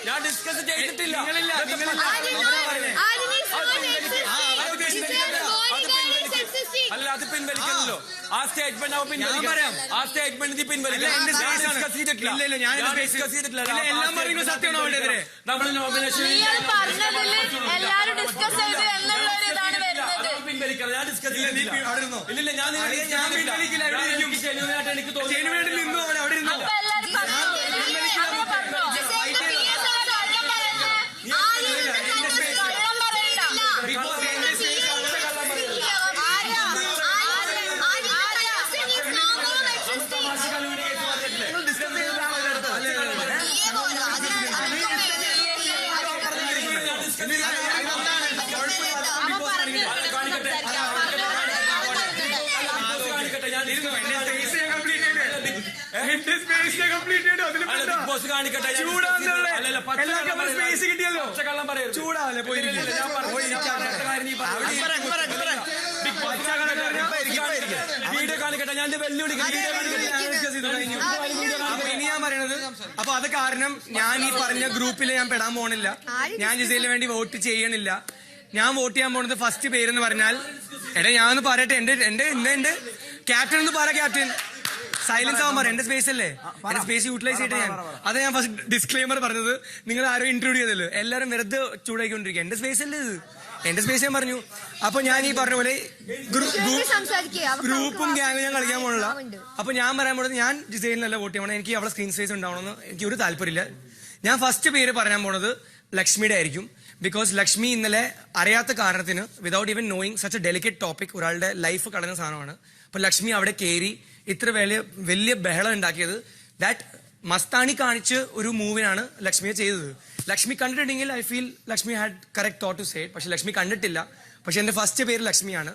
ഞാൻ ഡിസ്കസ് ചെയ്തിട്ടില്ല. അല്ല അത് പിൻവലിക്കണല്ലോ. ആ സ്റ്റേറ്റ്മെന്റ് ആ സ്റ്റേറ്റ്മെന്റ് നീ പിൻവലിക്കണം. എല്ലാം പറയുന്നത് സത്യമാണോ അവരുടെതിരെ? നമ്മൾ നോമിനേഷൻ പിൻവലിക്കണം. ഞാൻ ഡിസ്കസ് ചെയ്തിട്ടില്ല. ഇല്ലില്ല ഞാൻ ജെന്യൂനായിട്ട് എനിക്ക് തോന്നുന്നു. ചൂടാവല്ലേ വീഡിയോ കാണിക്കട്ടെ. ഞാൻ വെല്ലുവിളി ഇനി ഞാൻ പറയണത്, അപ്പൊ അത് കാരണം ഞാൻ ഈ പറഞ്ഞ ഗ്രൂപ്പിൽ ഞാൻ പെടാൻ പോണില്ല. ഞാൻ ജിസയിലിന് വേണ്ടി വോട്ട് ചെയ്യണില്ല. ഞാൻ വോട്ട് ചെയ്യാൻ പോണത് ഫസ്റ്റ് പേരെന്ന് പറഞ്ഞാൽ, ഞാനൊന്ന് പറയട്ടെ. എന്റെ ക്യാപ്റ്റൻ എന്ന് പറ. ക്യാപ്റ്റൻ സൈലൻസ് ആവാൻ പറ. എന്റെ സ്പേസ് അല്ലേ, എന്റെ സ്പേസ് യൂട്ടിലൈസ് ചെയ്തിട്ട് അത് ഞാൻ ഫസ്റ്റ് ഡിസ്ക്ലെയിമർ പറഞ്ഞത്. നിങ്ങൾ ആരും ഇൻട്രോഡ്യൂസ് ചെയ്തല്ലോ, എല്ലാരും വെറുതെ ചൂടായിക്കൊണ്ടിരിക്കുക. എന്റെ സ്പേസ് അല്ലേ ഇത്, എന്റെ സ്പേസ് ഞാൻ പറഞ്ഞു. അപ്പൊ ഞാൻ ഈ പറഞ്ഞ പോലെ ഗ്രൂപ്പും ഗ്യാങ്ങും ഞാൻ കളിക്കാൻ പോണില്ല. അപ്പൊ ഞാൻ പറയാൻ പോണത്, ഞാൻ ജിസൈലിനല്ല വോട്ട് ചെയ്യാൻ പോണത്. എനിക്ക് അവളെ സ്ക്രീൻ സ്പേസ് ഉണ്ടാവണമെന്ന് എനിക്ക് ഒരു താല്പര്യമില്ല. ഞാൻ ഫസ്റ്റ് പേര് പറയാൻ പോണത് ലക്ഷ്മിയുടെ ആയിരിക്കും. ബിക്കോസ് ലക്ഷ്മി ഇന്നലെ അറിയാത്ത കാരണത്തിന്, without even knowing such a delicate topic, ഒരാളുടെ ലൈഫ് കളയുന്ന സാധനമാണ്. അപ്പൊ ലക്ഷ്മി അവിടെ കയറി ഇത്ര വലിയ ബഹളം ഉണ്ടാക്കിയത്. ദാറ്റ് മസ്താനി കാണിച്ച് ഒരു മൂവിനാണ് ലക്ഷ്മിയെ ചെയ്തത്. ലക്ഷ്മി കണ്ടിട്ടുണ്ടെങ്കിൽ I feel Lakshmi had correct thought to say. പക്ഷെ ലക്ഷ്മി കണ്ടിട്ടില്ല. പക്ഷെ എന്റെ ഫസ്റ്റ് പേര് ലക്ഷ്മിയാണ്.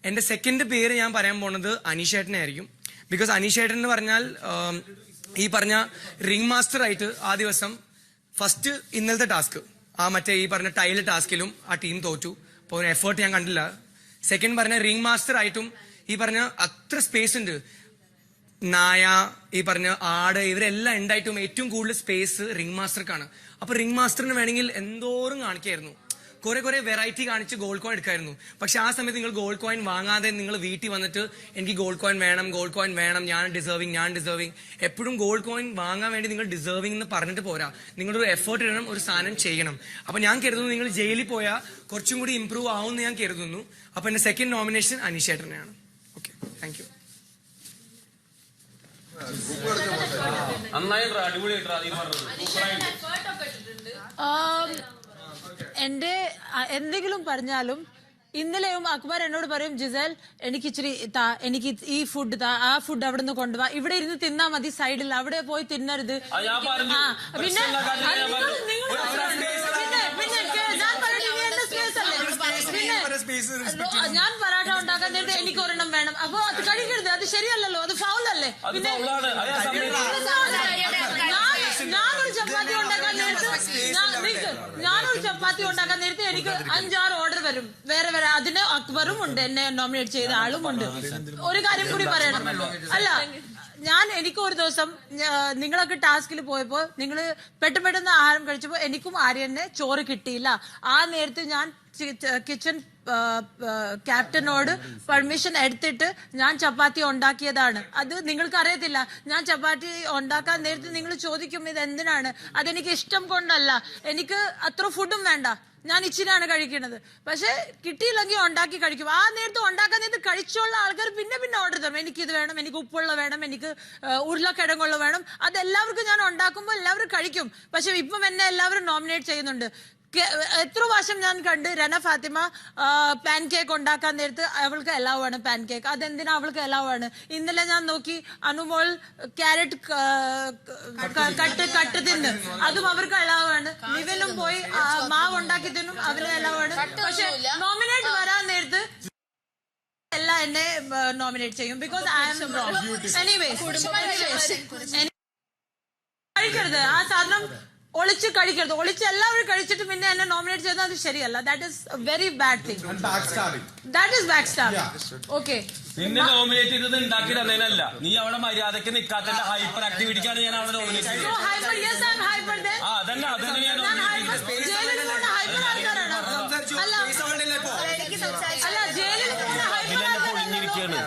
എന്റെ സെക്കൻഡ് പേര് ഞാൻ പറയാൻ പോണത് അനീഷേട്ടനെ ആയിരിക്കും. ബിക്കോസ് അനീഷേട്ടൻ എന്ന് പറഞ്ഞാൽ ഈ പറഞ്ഞ റിംഗ് മാസ്റ്റർ ആയിട്ട് ആ ദിവസം ഫസ്റ്റ് ഇന്നലത്തെ ടാസ്ക്, ആ മറ്റേ ഈ പറഞ്ഞ ടൈല് ടാസ്കിലും ആ ടീം തോറ്റു. അപ്പോൾ ഒരു എഫേർട്ട് ഞാൻ കണ്ടില്ല. സെക്കൻഡ് പറഞ്ഞ റിംഗ് മാസ്റ്റർ ആയിട്ടും ഈ പറഞ്ഞ അത്ര സ്പേസ് ഉണ്ട്. നായ, ഈ പറഞ്ഞ ആട്, ഇവരെല്ലാം ഉണ്ടായിട്ടും ഏറ്റവും കൂടുതൽ സ്പേസ് റിംഗ് മാസ്റ്റർക്കാണ്. അപ്പൊ റിംഗ് മാസ്റ്ററിന് വേണമെങ്കിൽ എന്തോരം കാണിക്കായിരുന്നു, കുറെ വെറൈറ്റി കാണിച്ച് ഗോൾഡ് കോയിൻ എടുക്കായിരുന്നു. പക്ഷെ ആ സമയത്ത് നിങ്ങൾ ഗോൾഡ് കോയിൻ വാങ്ങാതെ നിങ്ങൾ വീട്ടിൽ വന്നിട്ട് എനിക്ക് ഗോൾഡ് കോയിൻ വേണം, ഞാൻ ഡിസേർവിങ്. എപ്പോഴും ഗോൾഡ് കോയിൻ വാങ്ങാൻ വേണ്ടി നിങ്ങൾ ഡിസേർവിംഗ് എന്ന് പറഞ്ഞിട്ട് പോരാ, നിങ്ങളൊരു എഫേർട്ട് ഇടണം, ഒരു സാധനം ചെയ്യണം. അപ്പൊ ഞാൻ കരുതുന്നു നിങ്ങൾ ജയിലിൽ പോയാൽ കുറച്ചും കൂടി ഇമ്പ്രൂവ് ആവുമെന്ന് ഞാൻ കരുതുന്നു. അപ്പൊ എന്റെ സെക്കൻഡ് നോമിനേഷൻ അനീഷേട്ടനെയാണ്. Okay, thank you. എന്റെ എന്തെങ്കിലും പറഞ്ഞാലും ഇന്നലെയും അക്ബർ എന്നോട് പറയും, ജിസേൽ എനിക്ക് ഇച്ചിരി എനിക്ക് ഈ ഫുഡ് ആ ഫുഡ് അവിടെ നിന്ന് കൊണ്ടുപോവാ, ഇവിടെ ഇരുന്ന് തിന്നാ മതി, സൈഡിൽ അവിടെ പോയി തിന്നരുത്. പിന്നെ ഞാൻ പരാഠ ഉണ്ടാക്കാൻ നേരത്തെ എനിക്ക് ഒരെണ്ണം വേണം. അപ്പൊ അത് കഴിക്കരുത്, അത് ശരിയല്ലല്ലോ, അത് ഫൗളല്ലേ. പിന്നെ ഞാനൊരു ചപ്പാത്തി ഉണ്ടാക്കാൻ നേരത്തെ എനിക്ക് 5-6 ഓർഡർ വരും വേറെ. അതിന് അക്ബറും ഉണ്ട്, എന്നെ നോമിനേറ്റ് ചെയ്ത ആളും ഉണ്ട്. ഒരു കാര്യം കൂടി പറയണം. അല്ല, എനിക്ക് ഒരു ദിവസം നിങ്ങളൊക്കെ ടാസ്കിൽ പോയപ്പോ നിങ്ങൾ പെട്ടെന്ന് ആഹാരം കഴിച്ചപ്പോ എനിക്കും ആര്യനെ ചോറ് കിട്ടിയില്ല. ആ നേരത്തെ ഞാൻ കിച്ചൺ ക്യാപ്റ്റനോട് പെർമിഷൻ എടുത്തിട്ട് ഞാൻ ചപ്പാത്തി ഉണ്ടാക്കിയതാണ്. അത് നിങ്ങൾക്ക് അറിയത്തില്ല. ഞാൻ ചപ്പാത്തി ഉണ്ടാക്കാൻ നേരത്തെ നിങ്ങൾ ചോദിക്കും ഇത് എന്തിനാണ്, അതെനിക്ക് ഇഷ്ടം കൊണ്ടല്ല, എനിക്ക് അത്ര ഫുഡും വേണ്ട, ഞാൻ ഇച്ചിരിയാണ് കഴിക്കുന്നത്. പക്ഷെ കിട്ടിയില്ലെങ്കിൽ ഉണ്ടാക്കി കഴിക്കും. ആ നേരത്തെ ഉണ്ടാക്കാൻ നേരത്തെ കഴിച്ചുള്ള ആൾക്കാർ പിന്നെ ഓർഡർ തരും, എനിക്കിത് വേണം, എനിക്ക് ഉപ്പുള്ള വേണം, എനിക്ക് ഉരുളക്കിഴങ്ങുള്ള വേണം. അതെല്ലാവർക്കും ഞാൻ ഉണ്ടാക്കുമ്പോൾ എല്ലാവരും കഴിക്കും. പക്ഷെ ഇപ്പം എന്നെ എല്ലാവരും നോമിനേറ്റ് ചെയ്യുന്നുണ്ട്. എത്ര പ്രാവശ്യം ഞാൻ കണ്ട് രന ഫാത്തിമ പാൻ കേക്ക് ഉണ്ടാക്കാൻ നേരത്ത് അവൾക്ക് അലൗ ആണ് പാൻ കേക്ക്. അതെന്തിനാ അവൾക്ക് അലൗ ആണ്? ഇന്നലെ ഞാൻ നോക്കി അനുമോൾ ക്യാരറ്റ് കട്ട് തിന്ന്, അതും അവർക്ക് അലൗ ആണ്. നിവലും പോയി മാവ് ഉണ്ടാക്കി തിന്നും, അവരെ അലൗ ആണ്. പക്ഷെ നോമിനേറ്റ് വരാൻ നേരത്ത് എന്നെ നോമിനേറ്റ് ചെയ്യും because I am wrong. Anyways കഴിക്കരുത് ആ സാധനം, ഒളിച്ച് കഴിക്കരുത്. ഒളിച്ച് എല്ലാവരും കഴിച്ചിട്ട് പിന്നെ എന്നെ നോമിനേറ്റ് ചെയ്താൽ അത് ശരിയല്ല. That is very bad thing. That is back stabbing. Okay, നിന്നെ നോമിനേറ്റ് ചെയ്തത് ഉണ്ടാക്കി തന്നതിനല്ല, നീ അവിടെ മര്യാദക്ക് നിൽക്കാത്തതിന്റെ ഹൈപ്പർ ആക്ടിവിറ്റിക്കാണ് ഞാൻ അവിടെ നോമിനേറ്റ് ചെയ്തത്. അതന്നെ അതന്നെ ഞാൻ പൊളിഞ്ഞിരിക്കുകയാണ്.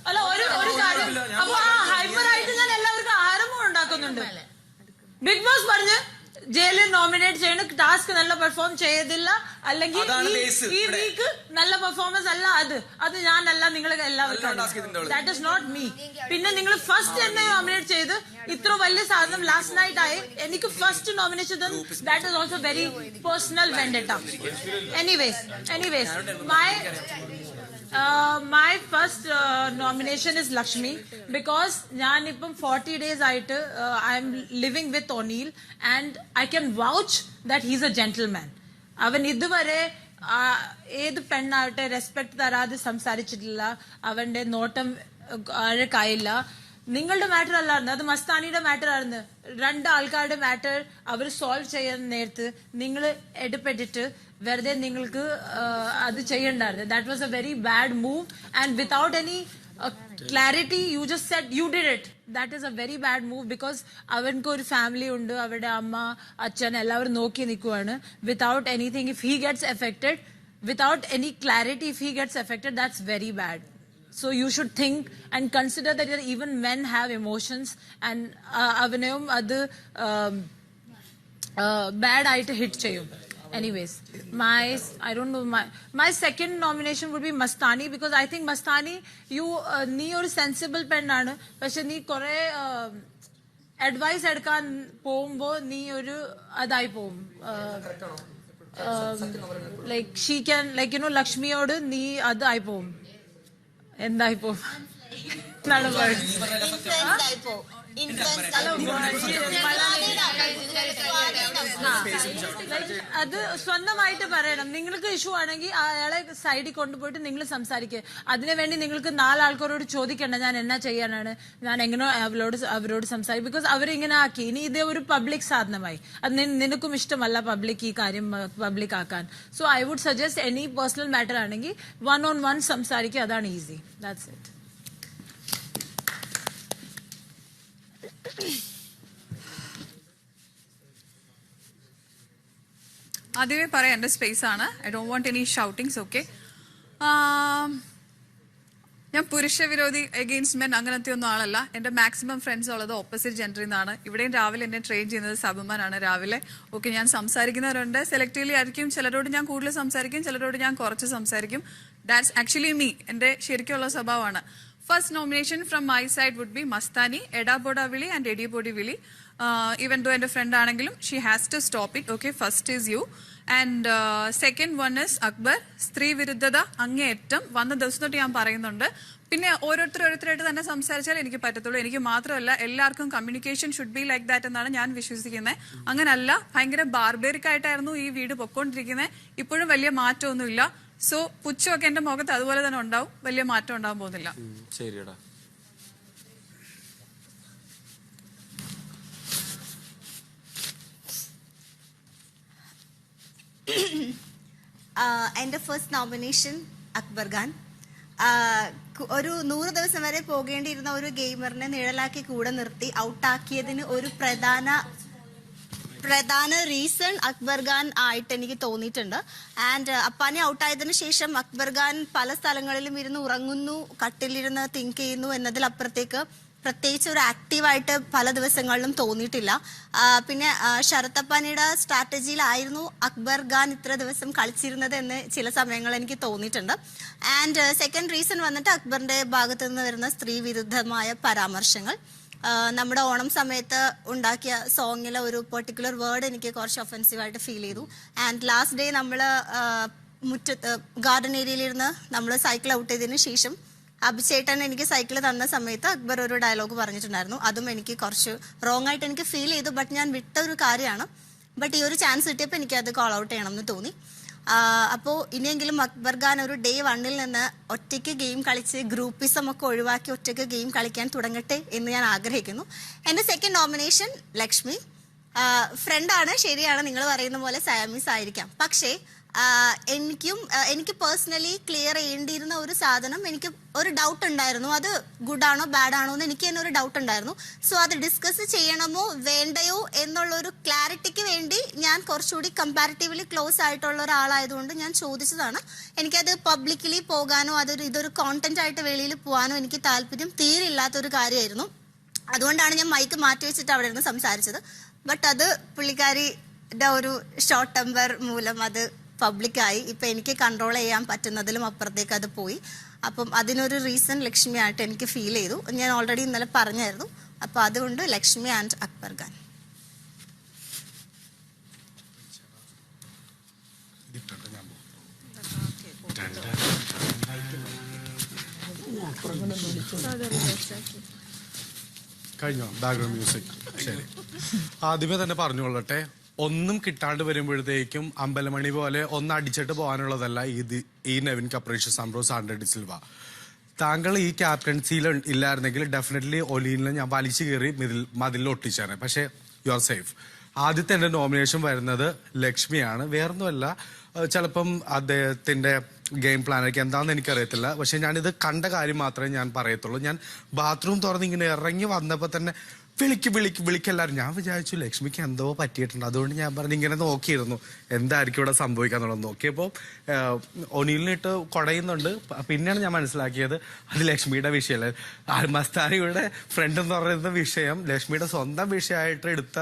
അല്ല ഒരു കാര്യം, അപ്പൊ ആ ഹൈപ്പർ ആയിട്ട് ഞാൻ എല്ലാവർക്കും ആരംഭം ഉണ്ടാക്കുന്നുണ്ട്. ബിഗ് ബോസ് പറഞ്ഞ് ജയിലിൽ നോമിനേറ്റ് ചെയ്യുന്ന ടാസ്ക് നല്ല പെർഫോം ചെയ്തില്ല, അല്ലെങ്കിൽ ഈ വീക്ക് നല്ല പെർഫോമൻസ് അല്ല, അത് ഞാനല്ല, നിങ്ങൾ എല്ലാവർക്കും. That is not me. പിന്നെ നിങ്ങൾ ഫസ്റ്റ് എന്നെ നോമിനേറ്റ് ചെയ്ത് ഇത്ര വലിയ സാധനം ലാസ്റ്റ് നൈറ്റ് ആയി എനിക്ക് first nomination. That is also very personal vendetta. Anyways my first nomination is Lakshmi because ഞാൻ ഇപ്പം 40 days ആയിട്ട് I am living with O'Neill and I can vouch that he's a gentleman. അവൻ ഇതുവരെ ഏത് പെണ്ണാവട്ടെ respect തരാതെ സംസാരിച്ചിട്ടില്ല, അവന്റെ നോട്ടം അഴക്കായില്ല. നിങ്ങളുടെ മാറ്റർ അല്ലായിരുന്നു, അത് മസ്താനിയുടെ മാറ്റർ ആയിരുന്നു. 2 ആൾക്കാരുടെ മാറ്റർ അവർ സോൾവ് ചെയ്യാൻ നേരത്ത് നിങ്ങൾ ഇടപെട്ടിട്ട് വെറുതെ നിങ്ങൾക്ക് അത് ചെയ്യണ്ടായിരുന്നു. That was a very bad move and without any clarity you just said you did it. That is a very bad move because അവർക്ക് ഒരു ഫാമിലി ഉണ്ട്, അവരുടെ അമ്മ അച്ഛൻ എല്ലാവരും നോക്കി നിൽക്കുവാണ്. Without anything if he gets affected, without any clarity if he gets affected, that's very bad. So you should think and consider that even men have emotions and avanayum adu bad aite hit cheyum. Anyways, I don't know, my second nomination would be Mastani because I think Mastani you nee or sensible pen aanu പക്ഷെ നീ കുറെ advice എടുക്കാൻ പോകുമ്പോ നീ ഒരു അതായി പോകും. Like she can like you know ലക്ഷ്മിയോട് നീ അതായി പോകും. എന്തായി പോകും അത് സ്വന്തമായിട്ട് പറയണം. നിങ്ങൾക്ക് ഇഷ്യൂ ആണെങ്കിൽ അയാളെ സൈഡിൽ കൊണ്ടുപോയിട്ട് നിങ്ങൾ സംസാരിക്കുക. അതിനുവേണ്ടി നിങ്ങൾക്ക് 4 ആൾക്കാരോട് ചോദിക്കണ്ട ഞാൻ എന്നാ ചെയ്യാനാണ്, ഞാൻ എങ്ങനെയോ അവരോട് സംസാരിക്കും. ബിക്കോസ് അവരിങ്ങനെ ആക്കി. ഇനി ഇതേ ഒരു പബ്ലിക് സാധനമായി. അത് നിനക്കും ഇഷ്ടമല്ല പബ്ലിക് ഈ കാര്യം പബ്ലിക് ആക്കാൻ. So I would suggest any personal matter ആണെങ്കിൽ 1-on-1 സംസാരിക്കുക. അതാണ് ഈസി. That's it. ആദ്യമേ പറയാം എൻ്റെ സ്പേസ് ആണ്. I don't want any shoutings. Okay, ഞാൻ പുരുഷ വിരോധി അഗെയിൻസ്റ്റ് മെൻ അങ്ങനത്തെ ഒന്നും ആളല്ല. എൻ്റെ മാക്സിമം ഫ്രണ്ട്സ് ഉള്ളത് ഓപ്പോസിറ്റ് ജെൻഡറിൽ നിന്നാണ്. ഇവിടെയും രാവിലെ എന്നെ ട്രെയിൻ ചെയ്യുന്നത് സബുമാനാണ് രാവിലെ. ഓക്കെ, ഞാൻ സംസാരിക്കുന്നവരുണ്ട്, സെലക്റ്റീവ്ലി ആയിരിക്കും. ചിലരോട് ഞാൻ കൂടുതൽ സംസാരിക്കും, ചിലരോട് ഞാൻ കുറച്ച് സംസാരിക്കും. That's actually me. എൻ്റെ ശരിക്കുള്ള സ്വഭാവമാണ്. First nomination from my side would be Mastani, Eda Boda Vili and Edi Bodi Vili. Even though എൻ്റെ ഫ്രണ്ട് ആണെങ്കിലും she has to stop it. Okay, first is you. And second one is Akbar. സ്ത്രീ വിരുദ്ധത അങ്ങേയറ്റം വന്ന ദിവസം തൊട്ട് ഞാൻ പറയുന്നുണ്ട്. പിന്നെ ഓരോരുത്തരായിട്ട് തന്നെ സംസാരിച്ചാൽ എനിക്ക് പറ്റത്തുള്ളൂ. എനിക്ക് മാത്രമല്ല എല്ലാവർക്കും communication should be like that എന്നാണ് ഞാൻ വിശ്വസിക്കുന്നത്. അങ്ങനല്ല, ഭയങ്കര ബാർബേറിക് ആയിട്ടായിരുന്നു ഈ വീട് പൊക്കോണ്ടിരിക്കുന്നത്. ഇപ്പോഴും വലിയ മാറ്റമൊന്നുമില്ല. സോ പുച്ഛമൊക്കെ എന്റെ മുഖത്ത് അതുപോലെ തന്നെ ഉണ്ടാവും, വലിയ മാറ്റം ഉണ്ടാകാൻ പോകുന്നില്ല. ശരിയടാ. എൻ്റെ ഫസ്റ്റ് നോമിനേഷൻ അക്ബർ ഖാൻ. ഒരു 100 ദിവസം വരെ പോകേണ്ടിയിരുന്ന ഒരു ഗെയിമറിനെ നിഴലാക്കി കൂടെ നിർത്തി ഔട്ടാക്കിയതിന് ഒരു പ്രധാന റീസൺ അക്ബർ ഖാൻ ആയിട്ട് എനിക്ക് തോന്നിയിട്ടുണ്ട്. ആൻഡ് അപ്പാനെ ഔട്ടായതിനു ശേഷം അക്ബർ ഖാൻ പല സ്ഥലങ്ങളിലും ഇരുന്ന് ഉറങ്ങുന്നു, കട്ടിലിരുന്ന് തിങ്ക് ചെയ്യുന്നു എന്നതിലപ്പുറത്തേക്ക് പ്രത്യേകിച്ച് ഒരു ആക്റ്റീവായിട്ട് പല ദിവസങ്ങളിലും തോന്നിയിട്ടില്ല. പിന്നെ ശരത്തപ്പാനിയുടെ സ്ട്രാറ്റജിയിലായിരുന്നു അക്ബർ ഖാൻ ഇത്ര ദിവസം കളിച്ചിരുന്നത് എന്ന് ചില സമയങ്ങൾ എനിക്ക് തോന്നിയിട്ടുണ്ട്. ആൻഡ് സെക്കൻഡ് റീസൺ വന്നിട്ട് അക്ബറിന്റെ ഭാഗത്തു നിന്ന് വരുന്ന സ്ത്രീ വിരുദ്ധമായ പരാമർശങ്ങൾ. നമ്മുടെ ഓണം സമയത്ത് ഉണ്ടാക്കിയ സോങ്ങിലെ ഒരു പെർട്ടിക്കുലർ വേർഡ് എനിക്ക് കുറച്ച് ഒഫൻസീവായിട്ട് ഫീൽ ചെയ്തു. ആൻഡ് ലാസ്റ്റ് ഡേ നമ്മൾ മുറ്റത്ത് ഗാർഡൻ ഏരിയയിലിരുന്ന് നമ്മൾ സൈക്കിൾ ഔട്ട് ചെയ്തതിന് ശേഷം അഭിചേട്ടൻ എനിക്ക് സൈക്കിൾ തന്ന സമയത്ത് അക്ബർ ഒരു ഡയലോഗ് പറഞ്ഞിട്ടുണ്ടായിരുന്നു. അതും എനിക്ക് കുറച്ച് റോങ് ആയിട്ട് എനിക്ക് ഫീൽ ചെയ്തു. ബട്ട് ഞാൻ വിട്ട ഒരു കാര്യമാണ്. ബട്ട് ഈ ഒരു ചാൻസ് കിട്ടിയപ്പോൾ എനിക്കത് കോൾ ഔട്ട് ചെയ്യണം എന്ന് തോന്നി. അപ്പോൾ ഇനിയെങ്കിലും അക്ബർ ഖാൻ ഒരു ഡേ 1 നിന്ന് ഒറ്റയ്ക്ക് ഗെയിം കളിച്ച് ഗ്രൂപ്പിസം ഒക്കെ ഒഴിവാക്കി ഒറ്റയ്ക്ക് ഗെയിം കളിക്കാൻ തുടങ്ങട്ടെ എന്ന് ഞാൻ ആഗ്രഹിക്കുന്നു. എൻ്റെ സെക്കൻഡ് നോമിനേഷൻ ലക്ഷ്മി. ഫ്രണ്ടാണ്, ശരിയാണ്, നിങ്ങൾ പറയുന്ന പോലെ സയാമീസ് ആയിരിക്കാം. പക്ഷേ എനിക്ക് പേഴ്സണലി ക്ലിയർ ചെയ്യേണ്ടിയിരുന്ന ഒരു സാധനം, എനിക്ക് ഒരു ഡൗട്ട് ഉണ്ടായിരുന്നു. അത് ഗുഡാണോ ബാഡ് ആണോ എന്ന് എനിക്ക് തന്നെ ഒരു ഡൗട്ട് ഉണ്ടായിരുന്നു. സോ അത് ഡിസ്കസ് ചെയ്യണമോ വേണ്ടയോ എന്നുള്ളൊരു ക്ലാരിറ്റിക്ക് വേണ്ടി ഞാൻ കുറച്ചുകൂടി കമ്പാരിറ്റീവ്ലി ക്ലോസ് ആയിട്ടുള്ള ഒരാളായതുകൊണ്ട് ഞാൻ ചോദിച്ചതാണ്. എനിക്കത് പബ്ലിക്കലി പോകാനോ ഇതൊരു കോണ്ടന്റ് ആയിട്ട് വെളിയിൽ പോകാനോ എനിക്ക് താല്പര്യം തീരെ ഇല്ലാത്തൊരു കാര്യമായിരുന്നു. അതുകൊണ്ടാണ് ഞാൻ മൈക്ക് മാറ്റി വെച്ചിട്ട് അവിടെ ഇരുന്ന് സംസാരിച്ചത്. ബട്ട് അത് പുള്ളിക്കാരിയുടെ ഒരു ഷോർട്ട് ടെമ്പർ മൂലം അത് പബ്ലിക്കായി. ഇപ്പം എനിക്ക് കൺട്രോൾ ചെയ്യാൻ പറ്റുന്നതിലും അപ്പുറത്തേക്ക് അത് പോയി. അപ്പം അതിനൊരു റീസൺ ലക്ഷ്മിയായിട്ട് എനിക്ക് ഫീൽ ചെയ്തു. ഞാൻ ഓൾറെഡി ഇന്നലെ പറഞ്ഞായിരുന്നു. അപ്പം അതുകൊണ്ട് ലക്ഷ്മി ആൻഡ് അക്ബർ ഖാൻ. കഴിഞ്ഞോ ബാക്ക്ഗ്രൗണ്ട് മ്യൂസിക്? ശരി, ആദ്യമേ തന്നെ പറഞ്ഞുകൊള്ളട്ടെ, ഒന്നും കിട്ടാണ്ട് വരുമ്പോഴത്തേക്കും അമ്പലമണി പോലെ ഒന്ന് അടിച്ചിട്ട് പോകാനുള്ളതല്ല ഈ നെവിൻ കപ്രീഷ്യസ് അംബ്രോസ് ആൻഡ്രേ സിൽവ. താങ്കൾ ഈ ക്യാപ്റ്റൻസിയിൽ ഇല്ലായിരുന്നെങ്കിൽ ഡെഫിനറ്റ്ലി ഒലീനിൽ ഞാൻ വലിച്ചു കയറി മതിലിൽ ഒട്ടിച്ചാണ്. പക്ഷേ യു ആർ സേഫ്. ആദ്യത്തെ എൻ്റെ നോമിനേഷൻ വരുന്നത് ലക്ഷ്മിയാണ്. വേറൊന്നുമല്ല, ചിലപ്പം അദ്ദേഹത്തിന്റെ ഗെയിം പ്ലാനൊക്കെ എന്താണെന്ന് എനിക്കറിയത്തില്ല. പക്ഷെ ഞാനിത് കണ്ട കാര്യം മാത്രമേ ഞാൻ പറയത്തുള്ളൂ. ഞാൻ ബാത്റൂം തുറന്ന് ഇങ്ങനെ ഇറങ്ങി വന്നപ്പോൾ തന്നെ വിളിക്കെല്ലാവരും. ഞാൻ വിചാരിച്ചു ലക്ഷ്മിക്ക് എന്തോ പറ്റിയിട്ടുണ്ട്. അതുകൊണ്ട് ഞാൻ പറഞ്ഞു ഇങ്ങനെ നോക്കിയിരുന്നു എന്തായിരിക്കും ഇവിടെ സംഭവിക്കാന്നുള്ളത്. നോക്കിയപ്പോൾ ഒനീലിനിട്ട് കുടയുന്നുണ്ട്. പിന്നെയാണ് ഞാൻ മനസ്സിലാക്കിയത് അത് ലക്ഷ്മിയുടെ വിഷയമല്ല, മസ്താനിയുടെ ഫ്രണ്ട് എന്ന് പറയുന്ന വിഷയം ലക്ഷ്മിയുടെ സ്വന്തം വിഷയമായിട്ട് എടുത്ത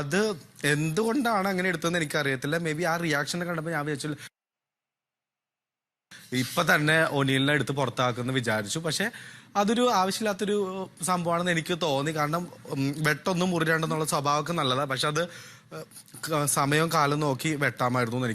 അത് എന്തുകൊണ്ടാണ് അങ്ങനെ എടുത്തതെന്ന് എനിക്കറിയത്തില്ല. മേ ബി ആ റിയാക്ഷൻ കണ്ടപ്പോൾ ഞാൻ വിചാരിച്ചു ഇപ്പൊ തന്നെ ഒനീലിനെ എടുത്ത് പുറത്താക്കുമെന്ന് വിചാരിച്ചു. പക്ഷെ അതൊരു ആവശ്യമില്ലാത്തൊരു സംഭവമാണെന്ന് എനിക്ക് തോന്നി. കാരണം വെട്ടൊന്നും മുറിരണ്ടെന്നുള്ള സ്വഭാവമൊക്കെ നല്ലതാണ്. പക്ഷെ അത് സമയവും കാലം നോക്കി വെട്ടാമായിരുന്നു എന്ന്